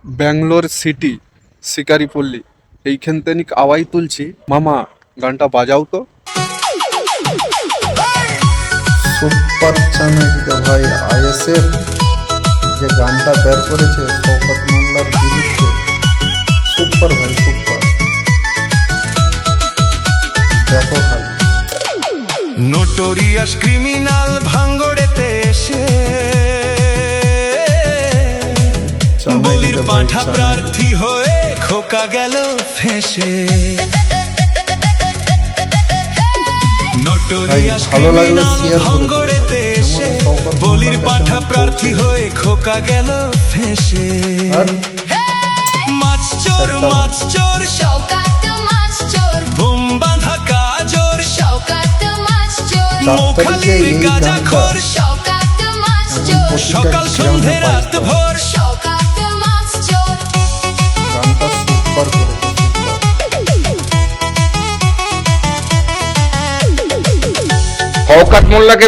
Bangalore city শিকারিপল্লী এইখান থেকে আওয়াজ তুলছি। মামা গানটা বাজাও তো। সুপার চাণক্য ভাই আইএসএফ যে গানটা বের করেছে শওকত মোল্লার বিরুদ্ধে, সুপার ভাই সুপার। দেখো খালি নোটোরিয়াস ক্রিমিনাল ভাঙ্গড়েতে এসে বলির পাঁঠা প্রার্থী হয়ে খোকা গেল ফেঁসে। নোটোরিয়াস ক্রিমিনাল ভাঙ্গড়েতে এসে বলির পাঁঠা প্রার্থী হয়ে খোকা গেল ফেঁসে। মাছ চোর শওকত মাছ চোর বোম বাঁধা কাজর শওকত মাছ চোর মৌখালির গাঁজাখোর শওকত মাছ চোর সকাল সন্ধে রাত ভোর শওকত মাছ চোর গানটা সুপার করেছে সুপার। শওকত মোল্লাকে